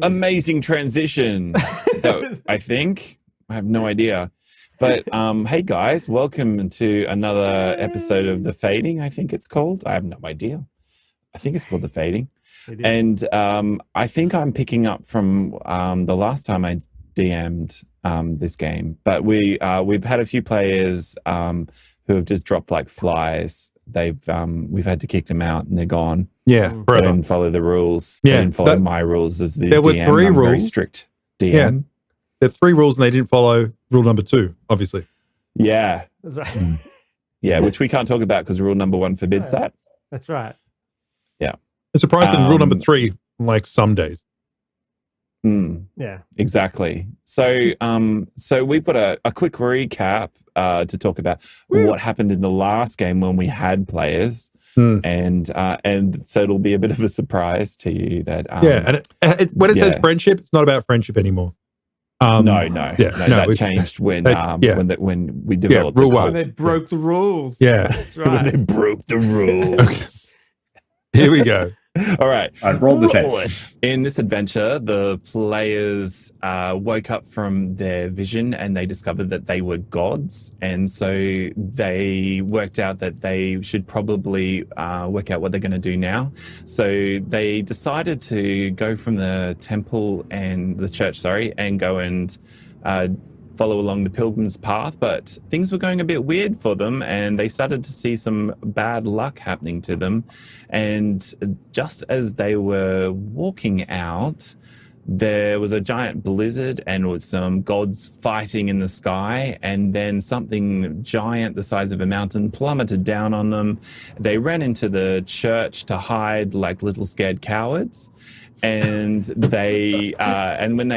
amazing transition. I think. I have no idea. But hey guys, welcome to another episode of The Fading, I think it's called. I have no idea. I think it's called The Fading. And I think I'm picking up from the last time I DM'd this game. But we've had a few players who have just dropped like flies. We've had to kick them out and they're gone. Yeah, they didn't follow the rules. Yeah, they didn't follow my rules as the there were DM. 3 I'm rules. very strict DM. Yeah, there are 3 rules and they didn't follow rule number 2, obviously. Yeah. That's right. Yeah, which we can't talk about because rule number 1 forbids that. That's right. Yeah. I'm surprised in rule number 3, like some days. Yeah. Exactly. So we put a quick recap to talk about what happened in the last game when we had players. And so it'll be a bit of a surprise to you that and when it says friendship, it's not about friendship anymore. No, that changed when we developed rule 1. When they broke the rules. Yeah, that's right. When they broke the rules. Here we go. All right. I rolled the tape. In this adventure, the players woke up from their vision and they discovered that they were gods. And so they worked out that they should probably work out what they're going to do now. So they decided to go from the temple and the church, and go and follow along the pilgrim's path, but things were going a bit weird for them and they started to see some bad luck happening to them. And just as they were walking out, there was a giant blizzard and with some gods fighting in the sky, and then something giant the size of a mountain plummeted down on them. They ran into the church to hide like little scared cowards. And they and when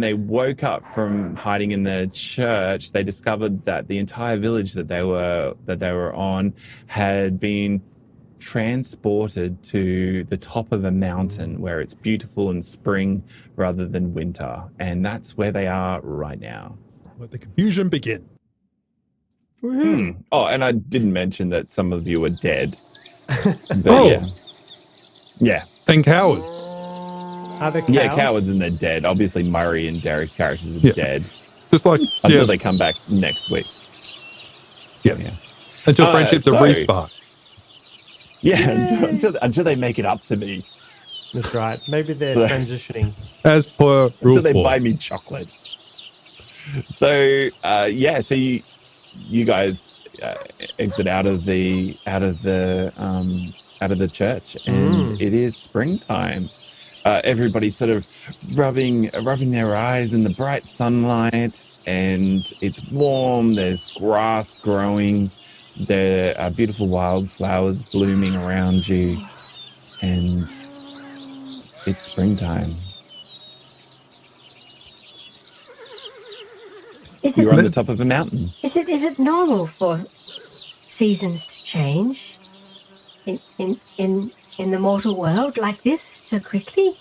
they woke up from hiding in the church, they discovered that the entire village that they were on had been transported to the top of a mountain where it's beautiful in spring rather than winter, and that's where they are right now. Let the confusion begin. Oh, and I didn't mention that some of you are dead. But yeah, and cowards. Are there cows? Yeah, cowards and they're dead. Obviously, Murray and Derek's characters are dead. Just like until they come back next week. So, until friendships are respark. Yeah, until they make it up to me. That's right. Maybe they're transitioning. As per rules. Until they buy me chocolate. So so you guys exit out of the church, and it is springtime. Everybody's sort of rubbing their eyes in the bright sunlight, and it's warm. There's grass growing. There are beautiful wildflowers blooming around you, and it's springtime. You're on the top of a mountain. Is it normal for seasons to change in the mortal world like this so quickly?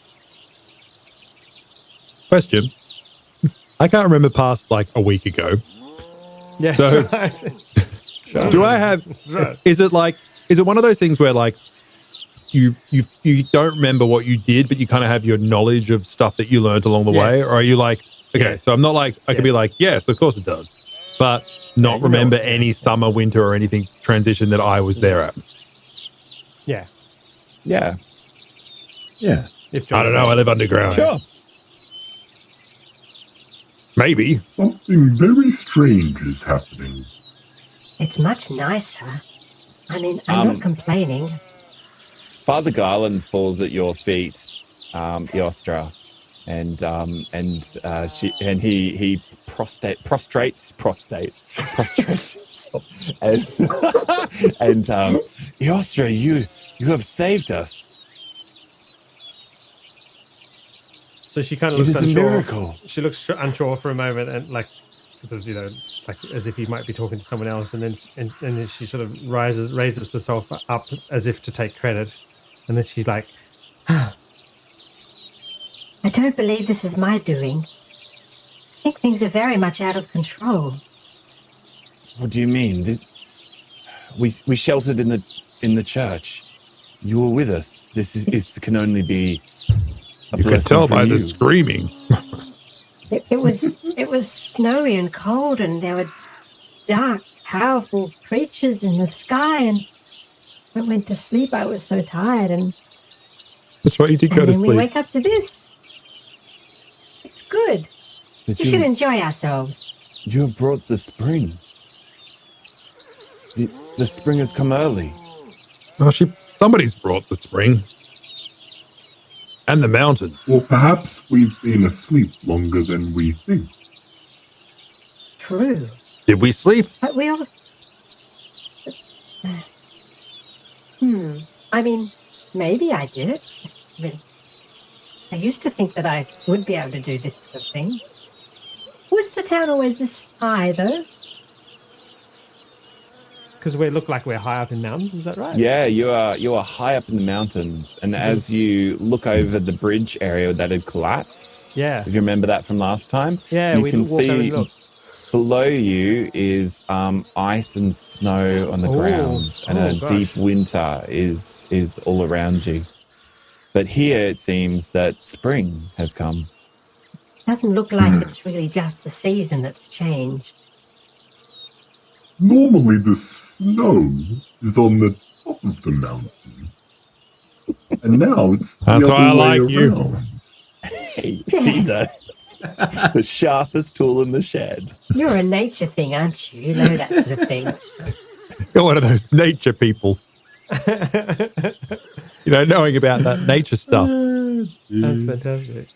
Question. I can't remember past like a week ago. Yeah. So do I have? Is it one of those things where like you don't remember what you did, but you kind of have your knowledge of stuff that you learned along the way, or are you like, okay, so I'm not like I could be like, yes, of course it does, but not remember any summer, winter, or anything transition that I was there at. Yeah. I don't know. I live underground. Sure. Maybe. Something very strange is happening. It's much nicer. I mean, I'm not complaining. Father Garland falls at your feet, Eostra, and he prostrates himself. And Eostra, you have saved us. So she kind of looks It is unsure. a miracle. She looks unsure for a moment, and like, sort of, like as if he might be talking to someone else, and then she sort of raises herself up as if to take credit, and then she's like, I don't believe this is my doing. I think things are very much out of control. What do you mean? We sheltered in the church. You were with us. This can only be You could tell by the screaming. It was snowy and cold, and there were dark, powerful creatures in the sky. And I went to sleep. I was so tired, and That's right. You did go to then we sleep. wake up to this. It's good. We should enjoy ourselves. You have brought the spring. The spring has come early. Oh, somebody's brought the spring. And the mountain. Or perhaps we've been asleep longer than we think. True. Did we sleep? But we all... I mean, maybe I did it. I used to think that I would be able to do this sort of thing. Was the town always this high, though? Because we look like we're high up in mountains, is that right? Yeah, you are high up in the mountains, and as you look over the bridge area that had collapsed, Yeah. if you remember that from last time, Yeah, you we can walked over and see looked. below you is ice and snow on the grounds, and a gosh. deep winter is all around you. But here it seems that spring has come. Doesn't look like it's really just the season that's changed. Normally the snow is on the top of the mountain. And now it's That's the why I other way like you. around. Hey, he's the sharpest tool in the shed. You're a nature thing, aren't you? You know that sort of thing. You're one of those nature people. Knowing about that nature stuff. That's fantastic.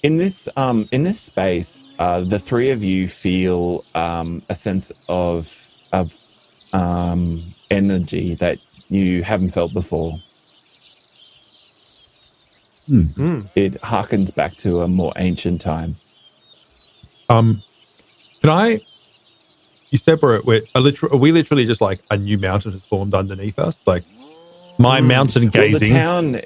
In this space, the three of you feel a sense of energy that you haven't felt before. It harkens back to a more ancient time. You said are we literally just like a new mountain has formed underneath us? Like my mountain gazing. Well, the town,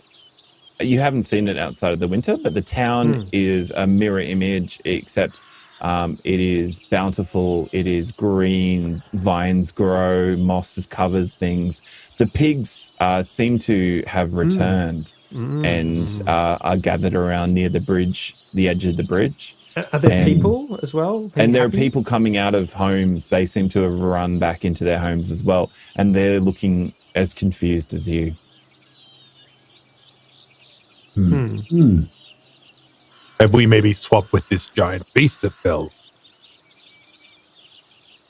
you haven't seen it outside of the winter, but the town is a mirror image, except it is bountiful, it is green, vines grow, moss covers things. The pigs seem to have returned and are gathered around near the bridge, the edge of the bridge. Are there people as well? And there are people coming out of homes. They seem to have run back into their homes as well. And they're looking as confused as you. Have we maybe swapped with this giant beast that fell?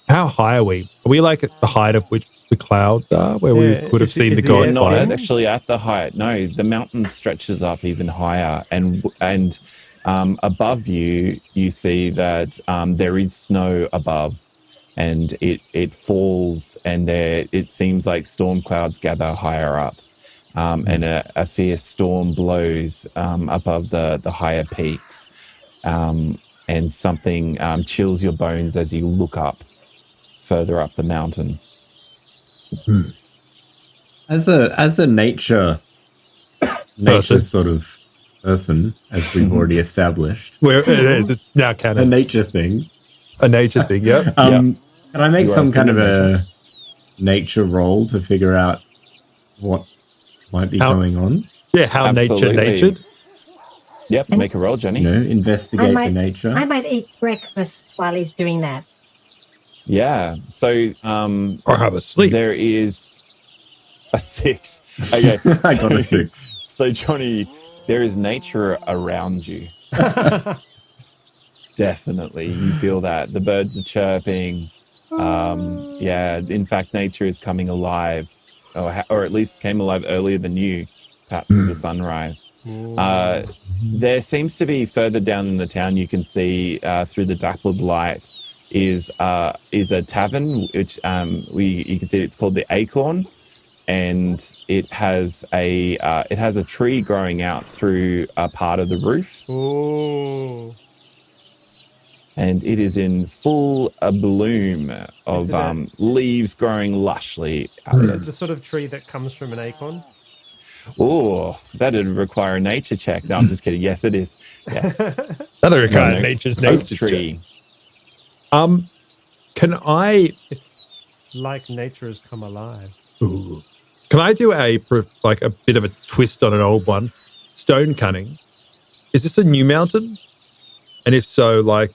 How high are we? Are we like at the height of which the clouds are, where we could have seen the is gods it Not flying? actually at the height. No, the mountain stretches up even higher. And above you, you see that there is snow above. And it falls, and it seems like storm clouds gather higher up. And a fierce storm blows above the higher peaks, and something chills your bones as you look up further up the mountain. As a nature sort of person, as we've already established, Where it is, it's now a canon. nature thing. A nature thing, yeah. Can I make You are some kind of feeling a nature roll to figure out what might be going on? Yeah, how Absolutely. natured. Yep, make a roll, Johnny. Investigate the nature. I might eat breakfast while he's doing that. Yeah. So Or have a sleep. there is a 6. Okay. I got a 6. So Johnny, there is nature around you. Definitely, you feel that. The birds are chirping. Yeah, in fact, nature is coming alive, or at least came alive earlier than you, perhaps with the sunrise. There seems to be further down in the town, you can see through the dappled light is a tavern, which you can see it's called the Acorn, and it has a tree growing out through a part of the roof. Oh. And it is in full bloom of leaves growing lushly out of Is it it. the sort of tree that comes from an acorn? Oh, that'd require a nature check. No, I'm just kidding. Yes, it is. Yes. That'll require No, nature's oak nature tree. Can I It's like nature has come alive. do a bit of a twist on an old one? stone cunning, is this a new mountain? And if so, like...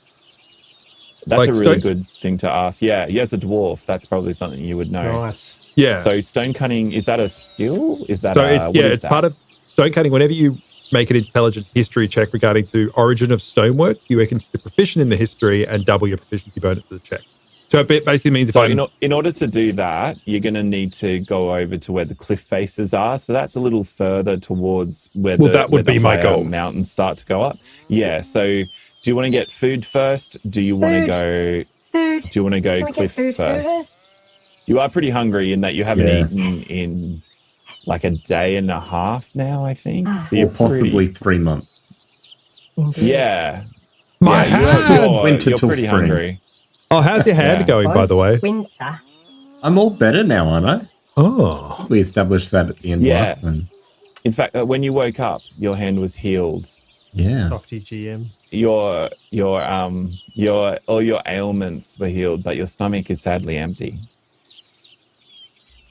That's a really stone- good thing to ask. Yeah, as a dwarf, that's probably something you would know. Nice. Yeah. So stone cutting, is that a skill? Is that So it's part of stone cutting. Whenever you make an intelligence history check regarding to origin of stonework, you are considered proficient in the history and double your proficiency bonus for the check. So it basically means in order to do that, you're going to need to go over to where the cliff faces are. So that's a little further towards where that would be my higher goal. Mountains start to go up. Yeah. So do you want to get food first? Do you want to go? Food. Do you want to go Can we get cliffs food first? You are pretty hungry in that you haven't eaten in like a day and a half now, I think. So Or you're possibly 3 months. Indeed. My hand! Winter You're till pretty spring. hungry. Oh, how's your hand going, by the way? Winter. I'm all better now, aren't I? Oh. We established that at the end Yeah. last time. In fact, when you woke up, your hand was healed. Yeah. Softy GM. Your all your ailments were healed, but your stomach is sadly empty.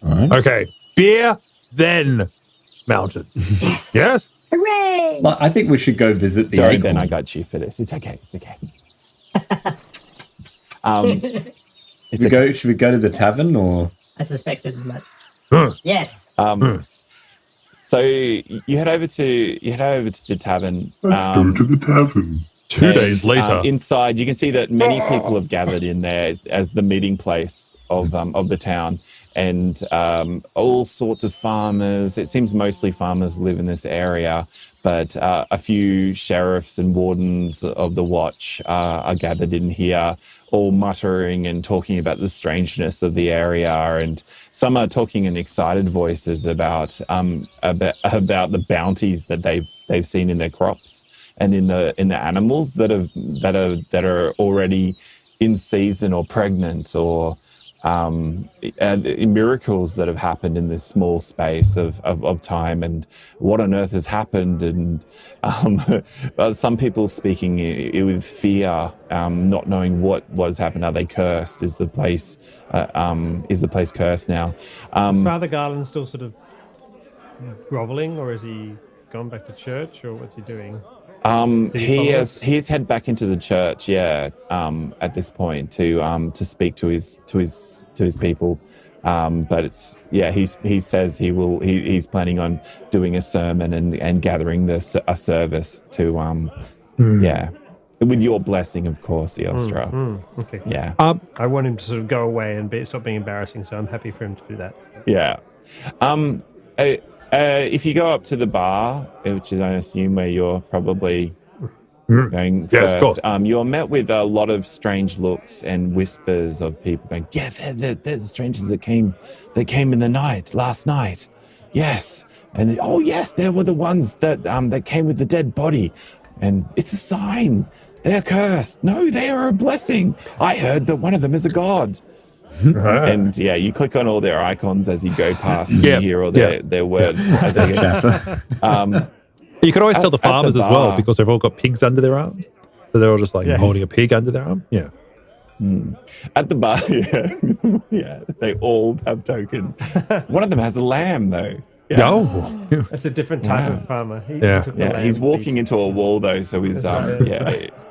All right. Okay. Beer, then mountain. Yes? Hooray! Well, I think we should go visit the Sorry, acorn. Ben, I got you for this. It's okay. It's okay. Should we go to the tavern or? I suspected as much. Huh. Yes. So you head over to the tavern. Let's go to the tavern. 2 days later. Inside, you can see that many people have gathered in there as the meeting place of the town, and all sorts of farmers. It seems mostly farmers live in this area, but a few sheriffs and wardens of the watch are gathered in here, all muttering and talking about the strangeness of the area, and some are talking in excited voices about the bounties that they've seen in their crops and in the animals that are already in season or pregnant, or miracles that have happened in this small space of time, and what on earth has happened. And some people speaking with fear, not knowing what has happened. Are they cursed? Is the place cursed now? Is Father Garland still sort of groveling, or has he gone back to church, or what's he doing? He's head back into the church, at this point to speak to his people. But he says he's planning on doing a sermon and gathering a service to with your blessing, of course, Eostra. Okay. Yeah. I want him to sort of go away and stop being embarrassing, so I'm happy for him to do that. Yeah. If you go up to the bar, which is, I assume, where you're probably going first, you're met with a lot of strange looks and whispers of people going, "Yeah, they're the strangers that came in the night, last night. Yes, and oh yes, they were the ones that came with the dead body, and it's a sign. They're cursed. No, they are a blessing. I heard that one of them is a god." And you click on all their icons as you go past, and you hear all their words. As they You could always tell the farmers as well, bar. because they've all got pigs under their arms. So they're all just holding a pig under their arm. Yeah. At the bar, they all have token. One of them has a lamb, though. Yeah. Oh. That's a different type of farmer. He Yeah. took the lamb He's feed. walking into a wall though, so he's he's not.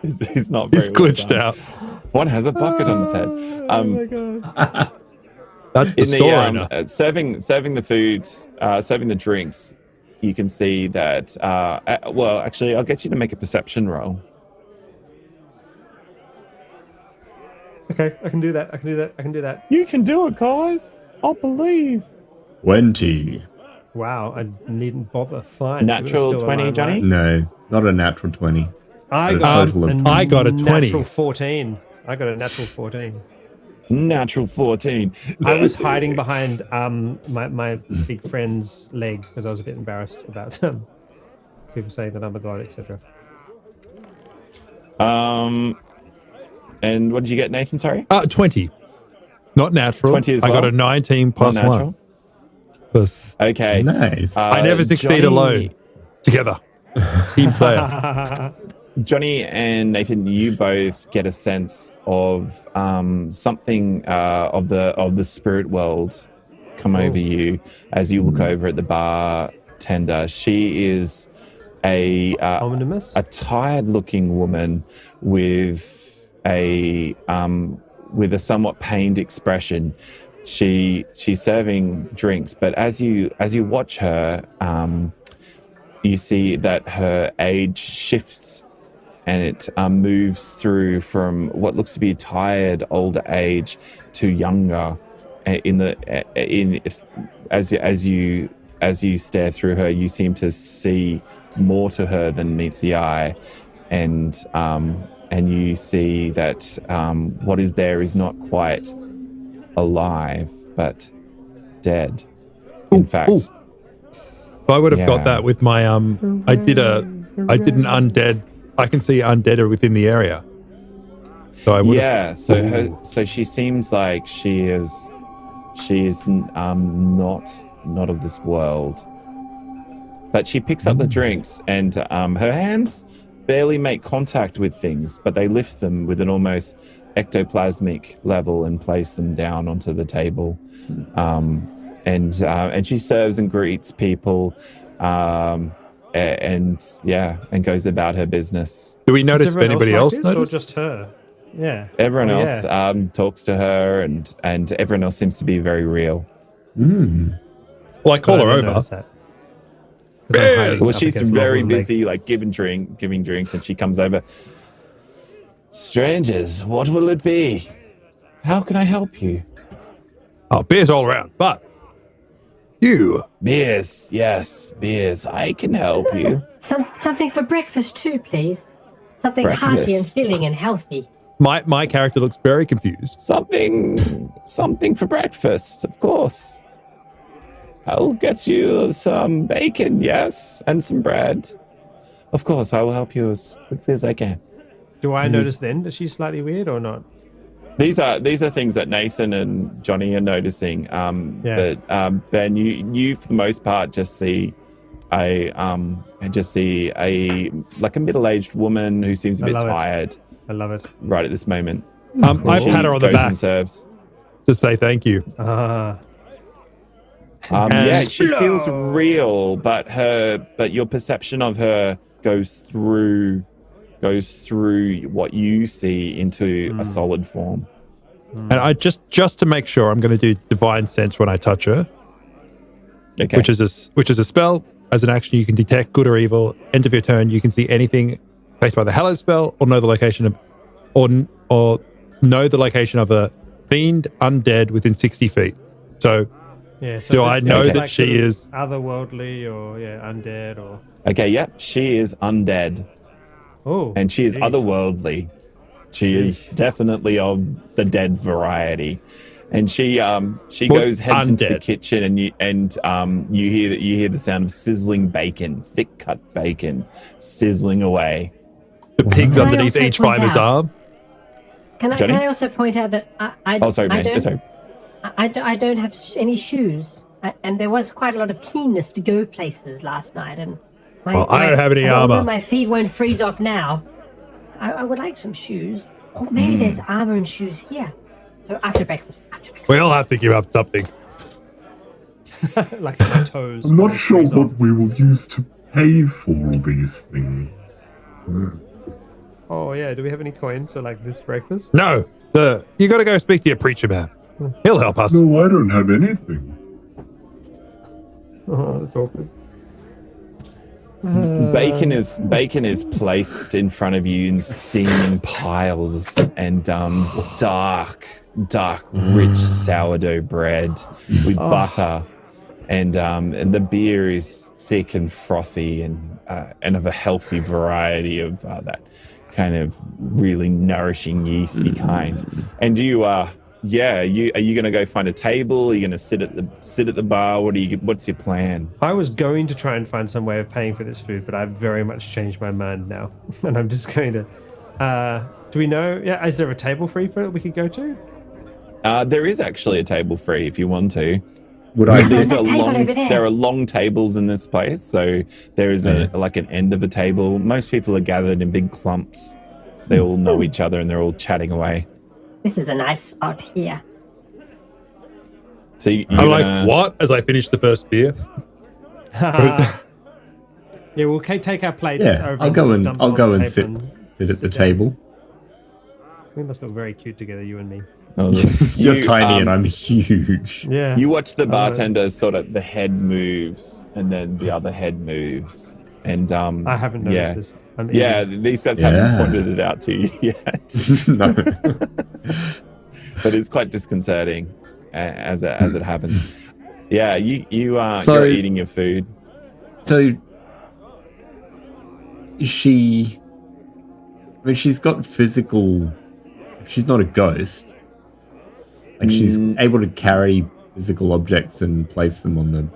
He's very well glitched done. out. One has a bucket on its head. Oh my god. That's the In store the owner. serving the food, serving the drinks, you can see that. Well, actually, I'll get you to make a perception roll. Okay, I can do that. I can do that. You can do it, guys. I'll believe. 20. Wow, I needn't bother finding. Natural 20, Johnny? No, not a natural 20. I A got total of- I got a 20. Natural 14. I got a natural 14. Natural 14. I was hiding behind my big friend's leg because I was a bit embarrassed about people saying that I'm a god, etc. And what did you get, Nathan? Sorry? 20. Not natural. 20 as I got well? a 19 plus Not natural? 1. Plus, Okay. Nice. I never succeed Johnny- alone. Together. Team player. Johnny and Nathan, you both get a sense of something of the spirit world come over you as you look over at the bartender. She is Omnimus? a tired-looking woman with a somewhat pained expression. She's serving drinks, but as you watch her, you see that her age shifts, and it moves through from what looks to be tired older age to younger. As you stare through her, you seem to see more to her than meets the eye, and you see that what is there is not quite alive, but dead. In fact, I would have got that with my I did an undead. I can see undead within the area. So I would. So she seems like she is not of this world. But she picks up the drinks, and her hands barely make contact with things, but they lift them with an almost ectoplasmic level and place them down onto the table. And she serves and greets people, and goes about her business. Do we notice if anybody else or noticed? just her? Yeah. Everyone else talks to her, and everyone else seems to be very real. Well, I call her over. Well, she's very busy, like giving drinks, and she comes over. Strangers, what will it be? How can I help you? Oh, beers all around, but you. Beers, yes, beers. I can help you. Something for breakfast too, please. Something hearty and filling and healthy. My character looks very confused. Something for breakfast, of course. I'll get you some bacon, yes, and some bread. Of course, I will help you as quickly as I can. Do I notice then that she's slightly weird or not? These are things that Nathan and Johnny are noticing. But Ben, you for the most part just see a middle-aged woman who seems a bit tired. I love it. Right at this moment. I pat her on the back and serves. to say thank you. She feels real, but your perception of her goes through what you see into a solid form. And I just to make sure, I'm going to do divine sense when I touch her. Okay. Which is a spell. As an action, you can detect good or evil. End of your turn, you can see anything faced by the hallowed spell, or know the location of a fiend undead within 60 feet. So do I know that she is otherworldly or undead or? Okay, yep, she is undead. Oh, and she is otherworldly. She is definitely of the dead variety, and she heads into the kitchen, and you hear the sound of sizzling bacon, thick cut bacon, sizzling away. The pigs underneath each fighter's arm. Can I also point out that I don't have any shoes, and there was quite a lot of keenness to go places last night, and I don't have any armor. My feet won't freeze off now. I would like some shoes. Or maybe there's armor and shoes here. So after breakfast. We all have to give up something. Like my toes. I'm not sure what we will use to pay for all these things. Oh yeah, do we have any coins for like this breakfast? No, you got to go speak to your preacher man. He'll help us. No, I don't have anything. Oh, that's awkward. Bacon is placed in front of you in steaming piles, and dark, rich sourdough bread with butter, and the beer is thick and frothy and of a healthy variety of that kind of really nourishing yeasty kind. And are you going to go find a table? Are you going to sit at the bar? What's your plan? I was going to try and find some way of paying for this food, but I've very much changed my mind now, and I'm just going to. Do we know? Yeah, is there a table free for it we could go to? There is actually a table free if you want to. There are long tables in this place, so there is an end of a table. Most people are gathered in big clumps. They all know each other and they're all chatting away. This is a nice spot here. So I'm like, what? As I finish the first beer. Yeah, we'll take our plates Yeah, over. I'll go and dump them on the sit table sit at the down. table. We must look very cute together, you and me. Oh, You're you, tiny and I'm huge. Yeah. You watch the know. bartender sort of the head moves and then the other head moves. And I haven't noticed this. I'm yeah, eating. these guys Yeah. haven't pointed it out to you yet. No. But it's quite disconcerting as it happens. Yeah, you're eating your food. So she's got physical. She's not a ghost. Like she's able to carry physical objects and place them on the.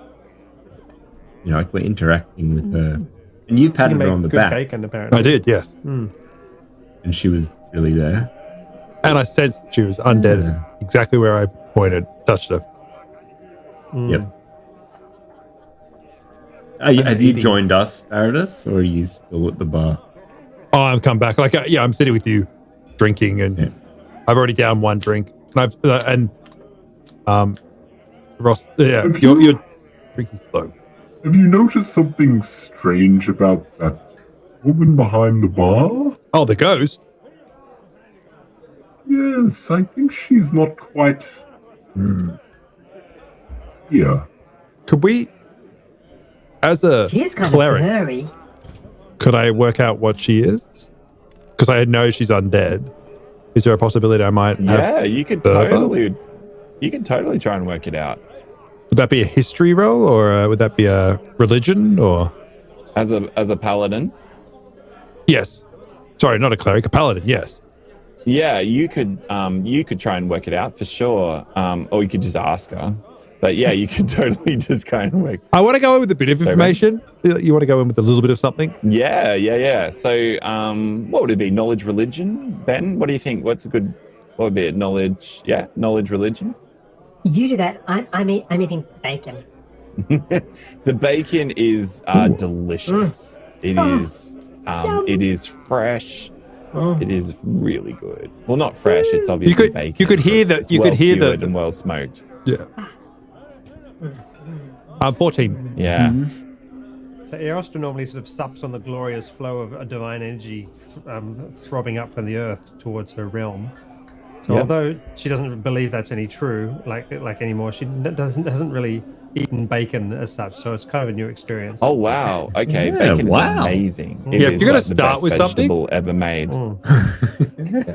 Like we're interacting with her, and you patted her on the good back, bacon, apparently. I did, yes. and she was really there. And I sensed she was undead exactly where I pointed, touched her. Yep. Have you joined us, Paradis, or are you still at the bar? Oh, I've come back. Like, I'm sitting with you, drinking, and I've already downed one drink. And Ross, you're drinking slow. Have you noticed something strange about that woman behind the bar? Oh, the ghost. Yes, I think she's not quite here. Could we, as a She is kind cleric, of blurry. could I work out what she is? Because I know she's undead. Is there a possibility I might have? Yeah, you could totally try and work it out. Would that be a history roll, or would that be a religion, or? As a paladin? Yes. Sorry, not a cleric, a paladin, yes. Yeah, you could try and work it out for sure. Or you could just ask her. But yeah, you could totally just go and work. I want to go in with a bit of information. You want to go in with a little bit of something? Yeah. So, what would it be? Knowledge, religion? Ben, what do you think? What would be it? Knowledge, knowledge, religion? You do that. I'm eating bacon. The bacon is delicious. It is fresh. It is really good. Well, not fresh. It's obviously bacon. You could hear that. You could hear that. And well smoked. Yeah. I'm 14. Yeah. So Eostra normally sort of sups on the glorious flow of a divine energy throbbing up from the earth towards her realm. So although she doesn't believe that's any true, like anymore, she hasn't really eaten bacon as such. So it's kind of a new experience. Oh wow! Okay, bacon is amazing. It if is you're gonna the start best with vegetable something ever made.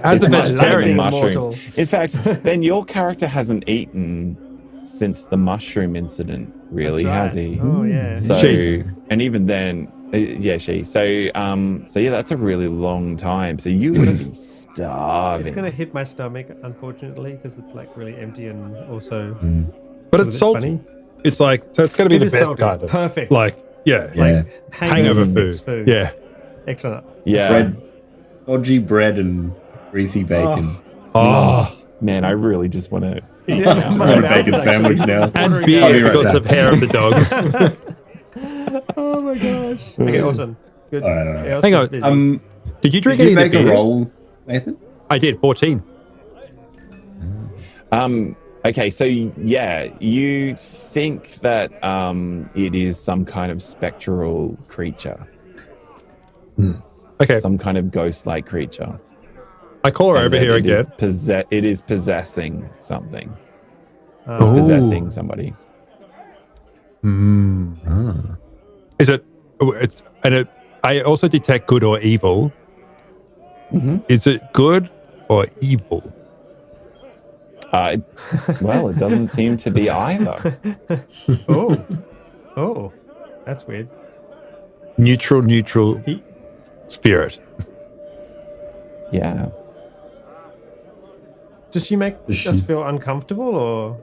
As a vegetarian, mushrooms. In fact, Ben, your character hasn't eaten since the mushroom incident, really, has he? Oh yeah. So, She. and even then, she. So, that's a really long time. So you would be starving. It's gonna hit my stomach, unfortunately, because it's like really empty and also. but it's salty. Funny. It's like, so it's going to be It the is best salty. kind of. Perfect. Like, Like hangover mixed food. Yeah. Excellent. Yeah. Stodgy bread and greasy bacon. Oh, Man, I really just want to. Yeah, I want a bacon sandwich now. and I'll be beer right because back. of hair of the dog. Oh my gosh. Okay, awesome. Good. All right. Yeah, Hang on. busy. Did you drink Did any you of make the a beer? roll, Nathan? I did, 14. Okay, so you think that it is some kind of spectral creature, Okay, some kind of ghost-like creature. I call her And over that here it again. is it is possessing something. Oh. Ooh. Possessing somebody. Is it? I also detect good or evil. Is it good or evil? Well, it doesn't seem to be either. Oh, that's weird. Neutral spirit. Yeah. Does she make us feel uncomfortable, or?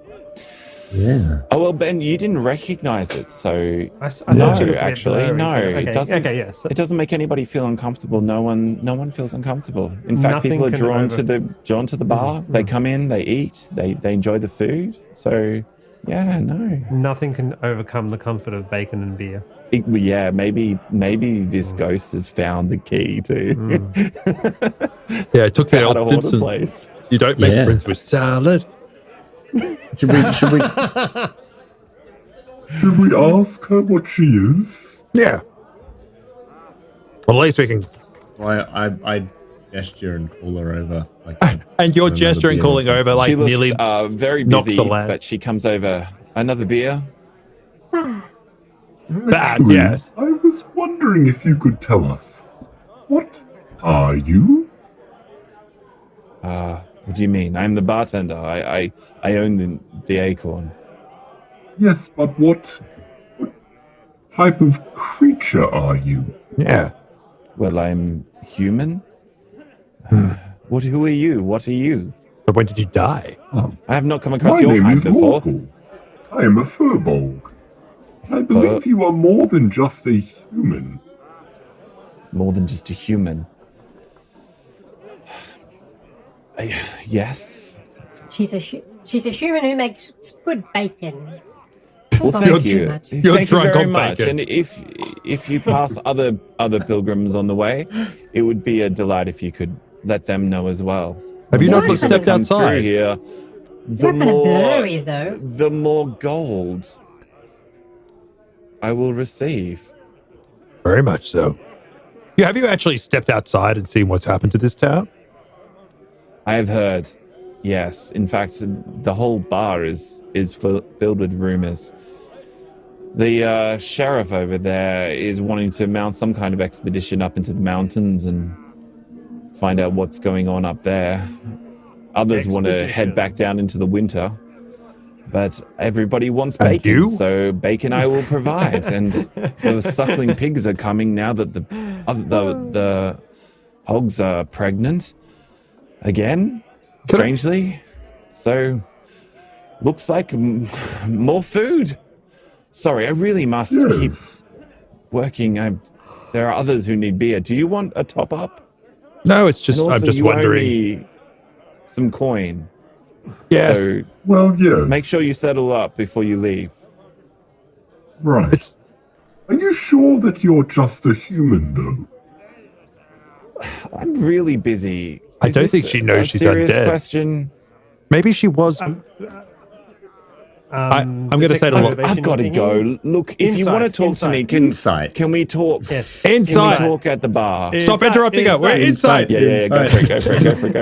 Yeah. Oh well, Ben, you didn't recognize it, so I thought she no, looked a bit actually, blurry, no, so- it doesn't. Okay, yes. It doesn't make anybody feel uncomfortable. No one feels uncomfortable. In fact, Nothing people are can drawn to the bar. They come in, they eat, they enjoy the food. So, yeah, no. Nothing can overcome the comfort of bacon and beer. Yeah, maybe this ghost has found the key to Yeah, it took the how old to hold a Simpsons. place. You don't make Yeah. friends with salad. Should we Should we ask her what she is? Yeah. Well, at least we can. Well, I gesture and call her over. Like, And you're another gesturing, beer or calling something. over, like she looks nearly. very knocks busy, the lamp. but she comes over. Another beer? Bad, Actually, yes. I was wondering if you could tell us, what are you? What do you mean? I'm the bartender. I own the Acorn. Yes, but what type of creature are you? Yeah. Well, I'm human. Who are you? What are you? But when did you die? I have not come across My your name kind is before. Lorkel. I am a furbolg. I believe you are more than just a human. More than just a human. Yes. She's a human who makes good bacon. Well, Don't thank bother too you. much. You're Thank you drunk very on much. bacon. And if you pass other pilgrims on the way, it would be a delight if you could let them know as well. Have you The not more people stepped come through outside? here, It's the not kind of more blurry, though. the more gold I will receive. Very much so. Yeah, have you actually stepped outside and seen what's happened to this town? I have heard. Yes. In fact, the whole bar is filled with rumors. The sheriff over there is wanting to mount some kind of expedition up into the mountains and find out what's going on up there. Others want to head back down into the winter. But everybody wants And bacon, you? so bacon I will provide. And the suckling pigs are coming now that the hogs are pregnant again, strangely. So looks like more food. Sorry, I really must keep Yes. working. There are others who need beer. Do you want a top up? No, it's just And also, I'm just you owe wondering. me some coin. Yes. So Well, yes. make sure you settle up before you leave. Right. It's- Are you sure that you're just a human, though? I'm really busy. I Is don't this think she knows a she's serious undead. question? Maybe she was. I'm going to say to detective Lorkel. I've got to go. Look, if you want to talk to me, can we talk? Yes. Can we Inside. talk at the bar? Stop interrupting her. We're inside. Yeah. Go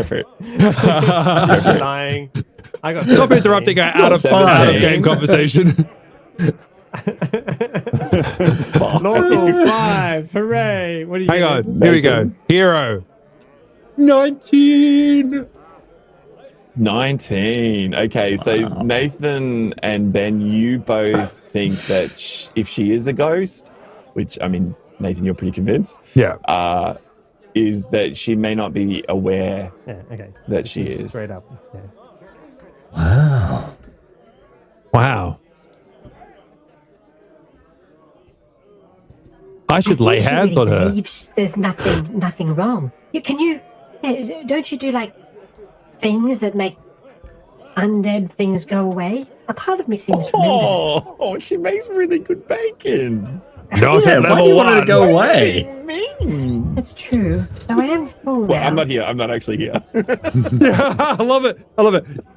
for it. She's lying. I got Stop 17. interrupting her out of 17. game conversation. Local 5. Hooray. What are you Hang gonna on. do? Here we go. Hero. 19. 19. Okay, so Nathan and Ben, you both think that if she is a ghost, which, I mean, Nathan, you're pretty convinced, Yeah. is that she may not be aware Yeah, okay. that she is. Straight up. Yeah. Wow. I should lay She hands on really her. believes there's nothing wrong. Don't you do like things that make undead things go away? A part of me seems to remember. Oh, she makes really good bacon. Not at why do level you want her to 1. go away? Mean. That's true. Though I am full Well, now. I'm not here. I'm not actually here. Yeah, I love it.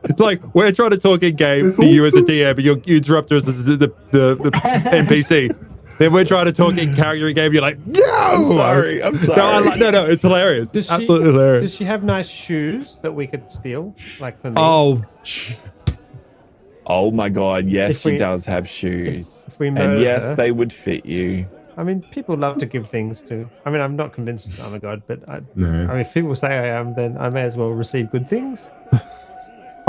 It's like we're trying to talk in game There's to you as a also- DM, but you interrupt us as the NPC. Then we're trying to talk in character in game. You're like, no. I'm sorry. No, it's hilarious. Does she, Absolutely hilarious. Does she have nice shoes that we could steal? Like for me? Oh, Oh my God, yes, If she we- does have shoes. if we And murder yes, her- they would fit you. I mean, people love to give things to. I mean, I'm not convinced I'm a god, but I No. mean, if people say I am, then I may as well receive good things.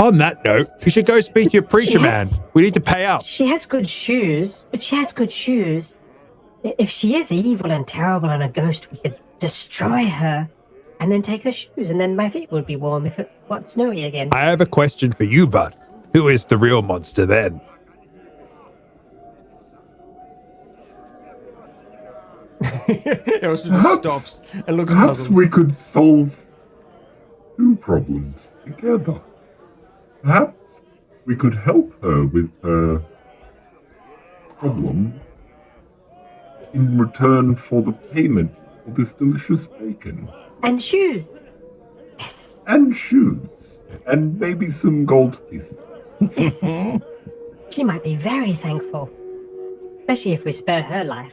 on that note, you should go speak to your preacher man. Yes. We need to pay up. She has good shoes, but she has good shoes. If she is evil and terrible and a ghost, we could destroy her and then take her shoes, and then my feet would be warm if it got snowy again. I have a question for you, bud. Who is the real monster then? It also just Perhaps- stops and looks Perhaps puzzled. we could solve two problems together. Perhaps we could help her with her problem in return for the payment for this delicious bacon. And shoes. Yes. And shoes. And maybe some gold pieces. She might be very thankful. Especially if we spare her life.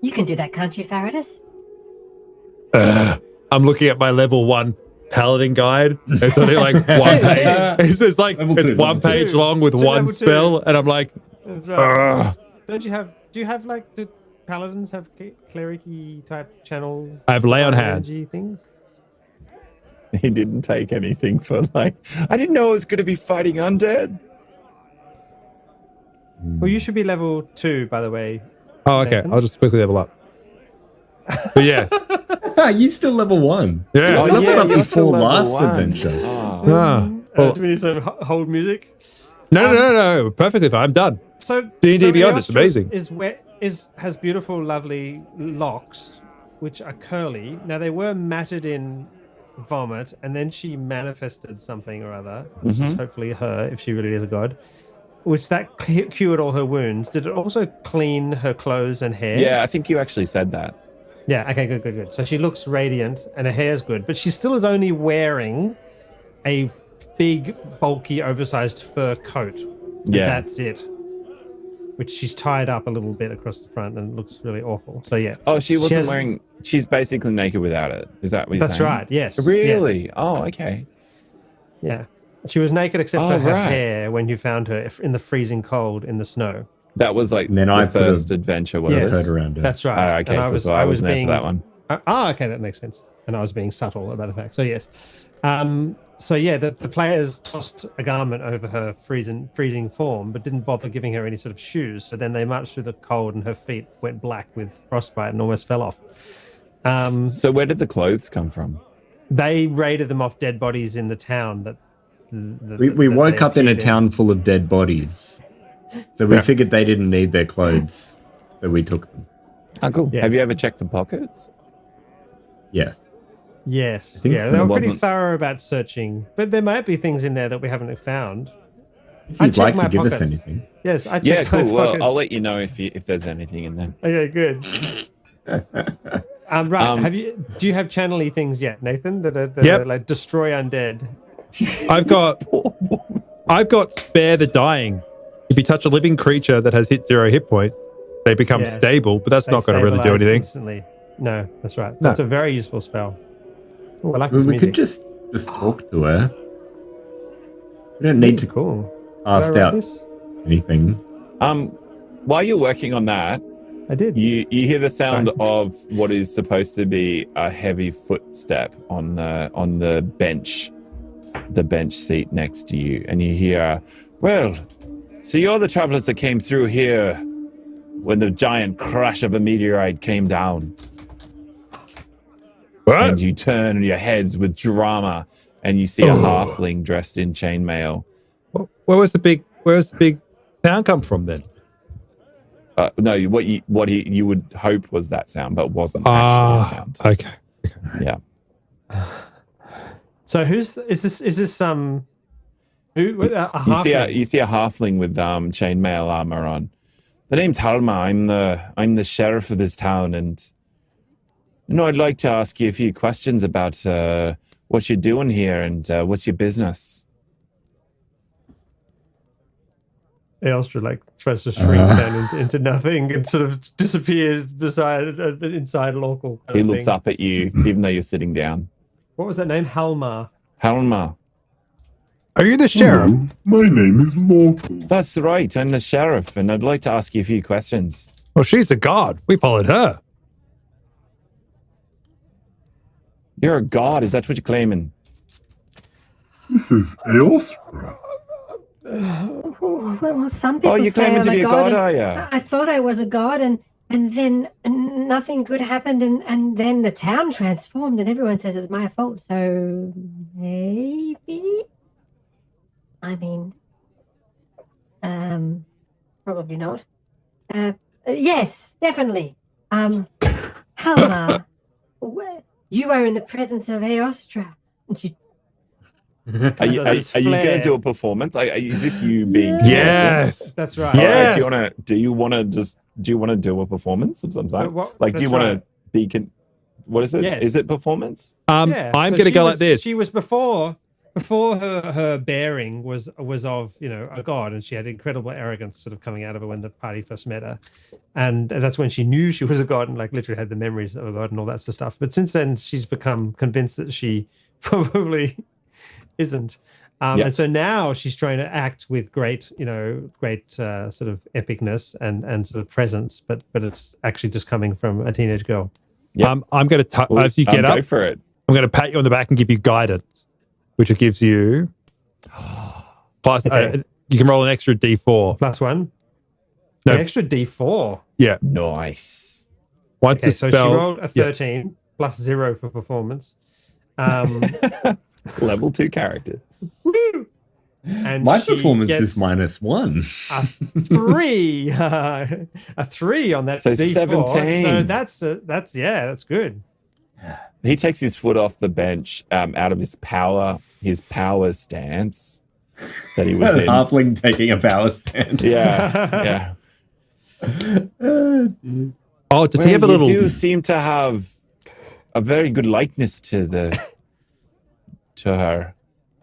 You can do that, can't you, Faradis? I'm looking at my level 1 paladin guide. It's only like one page. It's like it's one page long with one spell, and I'm like, that's right. Don't you have? Do you have like the paladins have cleric-y type channel? I have lay on hand things. He didn't take anything for like. I didn't know I was going to be fighting undead. Well, you should be level 2, by the way. Oh, okay. Nathan. I'll just quickly level up. But yeah. You still level 1. Yeah. Oh, leveled up you're before still level last 1. adventure. Oh. Well, Do we need some hold music? no. Perfectly fine. I'm done. So D&D Beyond, it's Eostra amazing. Has beautiful, lovely locks, which are curly. Now they were matted in vomit, and then she manifested something or other, which is hopefully her, if she really is a god. Which that cured all her wounds. Did it also clean her clothes and hair? Yeah, I think you actually said that. Yeah. Okay. Good. So she looks radiant, and her hair's good, but she still is only wearing a big, bulky, oversized fur coat. Yeah. That's it. Which she's tied up a little bit across the front and looks really awful. So yeah. Oh, she wasn't wearing. She's basically naked without it. Is that what you're saying? That's right. Yes. Really? Yes. Oh, okay. Yeah. She was naked except for her hair when you found her in the freezing cold in the snow. That was like then the first adventure, was Yes. it? Around her. That's right. Oh, okay, And cool. I wasn't there for that one. Okay, that makes sense. And I was being subtle about the fact. So yes. So yeah, the players tossed a garment over her freezing form, but didn't bother giving her any sort of shoes. So then they marched through the cold, and her feet went black with frostbite and almost fell off. So where did the clothes come from? They raided them off dead bodies in the town. We woke up in a town full of dead bodies, so we figured they didn't need their clothes, so we took them. Oh, cool. Yes. Have you ever checked the pockets? Yes. Yes. think Yeah, so. they were It pretty wasn't- thorough about searching, but there might be things in there that we haven't found. If I you'd checked like my to give us pockets. anything. Yes, I checked Yeah, my cool. Well, pockets. I'll let you know if there's anything in there. Okay, good. Right. Do you have channel-y things yet, Nathan? That are like destroy undead. I've got spare the dying. If you touch a living creature that has hit 0 hit points, they become stable, but that's They not going to really do stabilize anything. Instantly. No, that's right. No. That's a very useful spell. Oh, I like Well, this we music. could just talk to her. We don't need to Cool. cast Did I write out this? anything. While you're working on that, I did. you hear the sound Sorry. of what is supposed to be a heavy footstep on the bench seat next to you, and you hear, "Well, so you're the travelers that came through here when the giant crash of a meteorite came down." What? And you turn your heads with drama, and you see a halfling dressed in chainmail. Where was the big town come from then? No, what you would hope was that sound, but wasn't actually a sound. Okay. Yeah. So is this a You halfling? see a halfling with chainmail armor on. The name's Halma. I'm the sheriff of this town, and I'd like to ask you a few questions about what you're doing here and what's your business. Aelstra tries to shrink down into nothing and sort of disappears inside local. He looks up at you, even though you're sitting down. What was that name? Halmar. Halma. Are you the sheriff? Hello, my name is Local. That's right. I'm the sheriff, and I'd like to ask you a few questions. Well, she's a god. We followed her. You're a god. Is that what you're claiming? This is Eostra. Well, some people You're say claiming I'm to be a god, god, are and you? I thought I was a god, and then nothing good happened, and then the town transformed, and everyone says it's my fault. So maybe, I mean, probably not. Yes, definitely. Halma, you are in the presence of Eostra. Are you going to do a performance? Is this you being? Yes. That's right. Yes. All right, do you want to do a performance of some type? Do you want to be? What is it? Yes. Is it performance? I'm Yeah, going so to she go was- like this. She was before before her bearing was of a god, and she had incredible arrogance sort of coming out of her when the party first met her, and that's when she knew she was a god and like literally had the memories of a god and all that sort of stuff. But since then, she's become convinced that she probably isn't. And so now she's trying to act with great sort of epicness and sort of presence, but it's actually just coming from a teenage girl. I'm going to as you get up, go for it. I'm going to pat you on the back and give you guidance, which it gives you plus. You can roll an extra D4 +1. No. An extra D4. Yeah, Nice. once the So spell. she rolled a 13 +0 for performance. Level 2 characters. And My she performance gets is -1. a 3. A 3 on that So D4. 17. So that's good. He takes his foot off the bench out of his power stance that he was in. Halfling taking a power stand. Yeah. Oh, does he have a You little? do seem to have a very good likeness to her.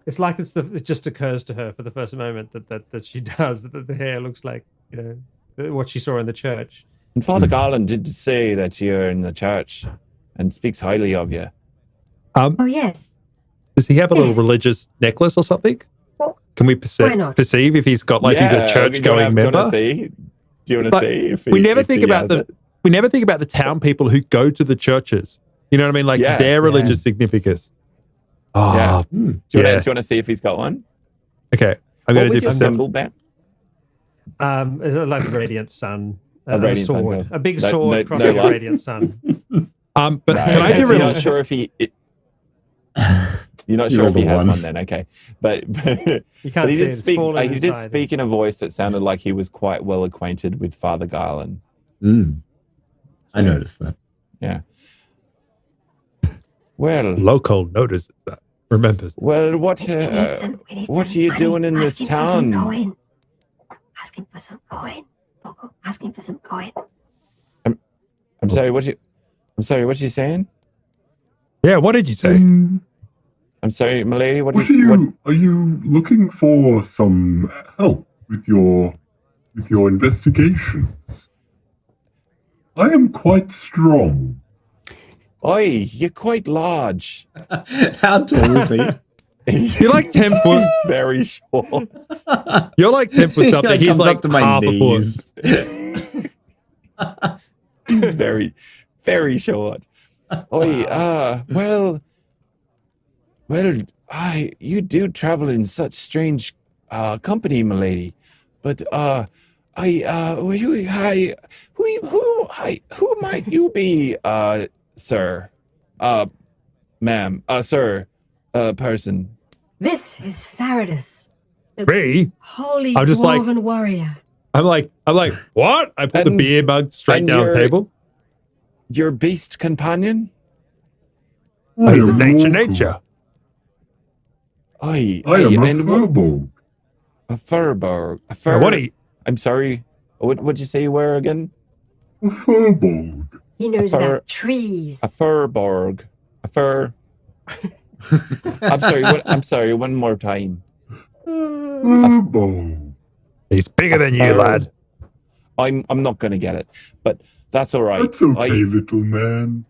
It's like it just occurs to her for the first moment that she does, that the hair looks like what she saw in the church. And Father Garland did say that you're in the church and speaks highly of you. Oh, yes. Does he have a little religious necklace or something? Well, Can we why not? perceive if he's got he's a church-going member? Do you want to Like, see? If we never if think he about has it? we never think about the town people who go to the churches. You know what I mean? Like their religious significance. Oh, Yeah. Do you yeah. want to see if he's got one? Okay. I'm What going to was do your symbol, Ben? It's like a radiant sun. A radiant sun, sword. no. A big No- sword no crossing a light. radiant sun. But can I Okay, do so really? you're not sure if he. You're not You sure if rolled he a has one. one then, okay? But You can't he see did it, it's speak. fallen He did inside. speak in a voice that sounded like he was quite well acquainted with Father Garland. I noticed that. Yeah. Well, Local notices that. Remembers. well, what We need some what are you money. doing in this Asking for some town? coin. Asking for some coin. Poco, asking for some coin. I'm sorry. What you saying? Yeah. What did you say? I'm sorry, milady. What Are you looking for some help with your investigations? I am quite strong. Oi, you're quite large. How tall is he? You're like 10 foot. Very short. You're like 10 foot something. Like, He's comes like up to my half knees. He's very, very short. Oi, well, you do travel in such strange company, milady. But who might you be, sir, ma'am, sir, person? This is Faradus, foot. Me? holy I'm just like- dwarven warrior. I'm like, what? I put the And- beer mug straight and down the you're- table. Your beast companion? Oh, he's I a am nature. local. Oi, I am a and furbolg. a furborg. A Now, fur. what are you? I'm sorry. What'd you say you were again? A furbolg. He knows fur- about trees. A furborg. A fur. I'm sorry. One more time. Furbolg. He's bigger than you, lad. I'm not gonna get it, but that's all right. That's okay, little man.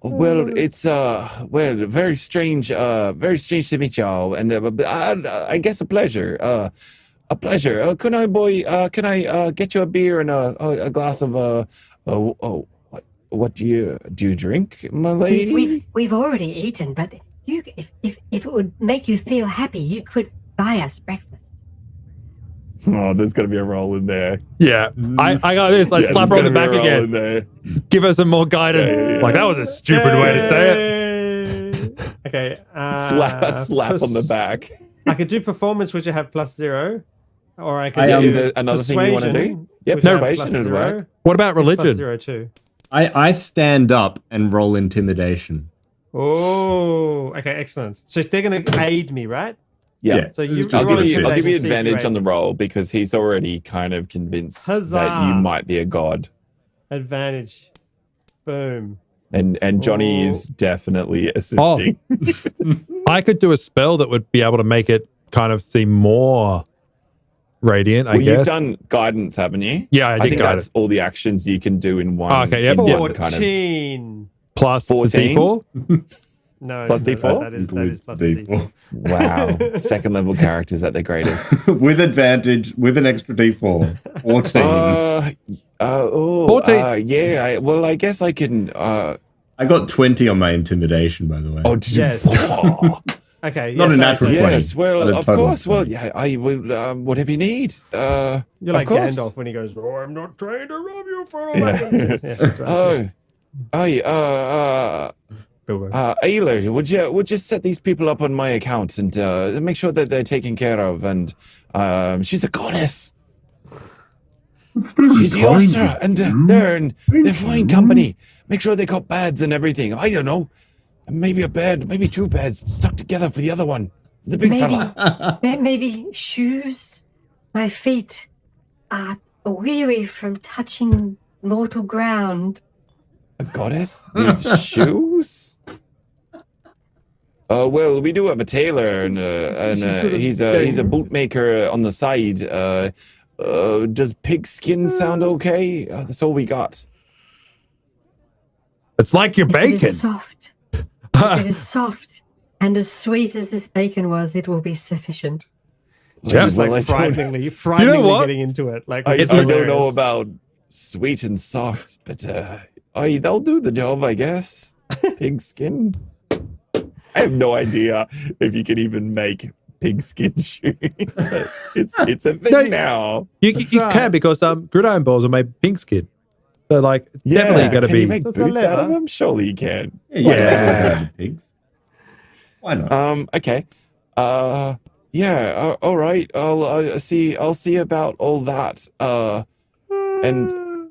Well, it's very strange to meet y'all, and I guess a pleasure. Can I get you a beer and a glass of what do you drink, my lady? We've already eaten, but if it would make you feel happy, you could buy us breakfast. Oh, there's got to be a roll in there. Yeah. I got this. I Yeah, slap her there's on the gotta back be a roll in again. there. Give her some more guidance. Yeah. Like, that was a stupid way to say it. it. Okay. Slap on the back. I could do performance, which I have +0, or I could I, do Is there another thing you want to do? persuasion, Yeah, which I have persuasion would work. +0, What about religion? +0 too. I stand up and roll intimidation. Oh, okay, excellent. So they're going to aid me, right? Yeah. So you, I'll roll give you I'll give you intimidation, see if advantage you're on the able. roll because he's already kind of convinced that you Huzzah. might be a god. Advantage. Boom. And Johnny is definitely assisting. I could do a spell that would be able to make it kind of seem more radiant, I guess. You've done guidance, haven't you? Yeah, I think guidance. that's all the actions you can do in one. Okay, yeah. in one 14. Plus 14? D4? No. Plus D4? That is plus D4. Wow. Second level characters at their greatest. With advantage, with an extra D4. 14. 14. Yeah. Well, I guess I can. I got 20 on my intimidation, by the way. Oh, did Yes. you? Oh, Okay. Not a natural 20. yes. Well, But a of total course. 20. Well, yeah. I will. Whatever you need. You're like of course. Gandalf when he goes, "Oh, I'm not trying to rob you for all Yeah. that." Yeah, that's right. Bilbo. Ayla, would you set these people up on my account and make sure that they're taken care of? And she's a goddess. It's very She's the kind Ulster, of and you. they're Thank fine you. company. Make sure they got beds and everything. I don't know. Maybe a bed, maybe two beds stuck together for the other one. The big fella. Maybe shoes. My feet are weary from touching mortal ground. A goddess needs shoes. Well, we do have a tailor, and he's a bootmaker on the side. Does pigskin sound okay? That's all we got. It's like your If it bacon. is soft. If it is soft and as sweet as this bacon was, it will be sufficient. Yeah. It's like Well, I frighteningly what? getting into it. Like I it's don't know hilarious. about sweet and soft, but they'll do the job, I guess. Pigskin. I have no idea if you can even make pigskin shoes, but it's a thing now. You can, because gridiron balls are made pink skin. So, like, definitely going to can be. you make That's boots a out of leather. them? Surely you can. Yeah. Pigs. Why not? Okay. Yeah. All right. I'll see about all that. And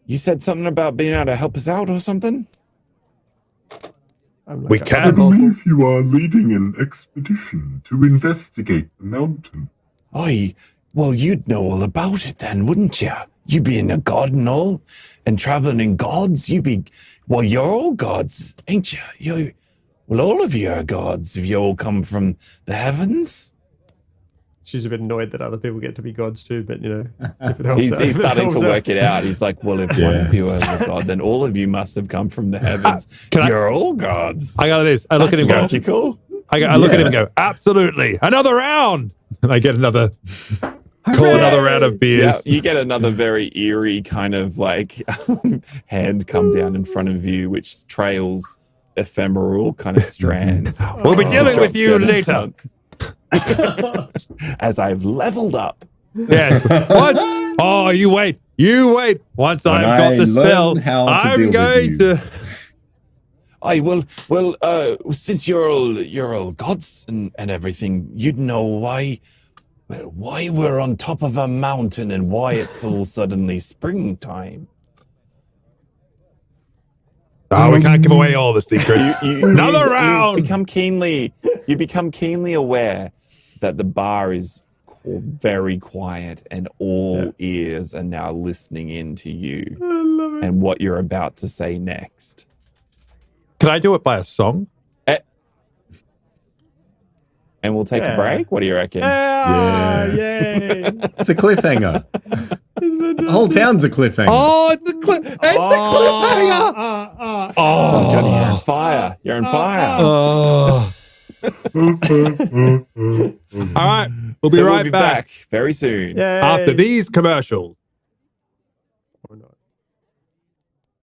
you said something about being able to help us out or something. We I can. believe you are leading an expedition to investigate the mountain. Well, you'd know all about it then, wouldn't you? You being a god and all, and traveling in gods, you're all gods, ain't you? Well, all of you are gods if you all come from the heavens. She's a bit annoyed that other people get to be gods too, but if it helps, He's starting to work it out. He's like, well, if one of you is a god, then all of you must have come from the heavens. You're all gods. I got this. I look at him and go, logical. I look at him and go, absolutely. Another round. And I get another round of Yeah, beers. you get another very eerie kind of like hand come down in front of you, which trails ephemeral kind of strands. We'll be dealing with you later. As I've leveled up. Yes. What? Oh, you wait. Once When I've got I the spell, learn how to I'm deal with going you. to. Since you're all gods and everything, you'd know why we're on top of a mountain and why it's all suddenly springtime. Oh, we can't give away all the secrets. Another round. You become keenly aware that the bar is very quiet and all ears are now listening in to you and what you're about to say next. Can I do it by a song? And we'll take a break. What do you reckon? Yay! It's a cliffhanger. The whole town's a cliffhanger. Oh, it's a cliffhanger. Oh, Johnny, you're on fire. You're on fire. Oh. All right. We'll be So right we'll be back very soon. after these commercials.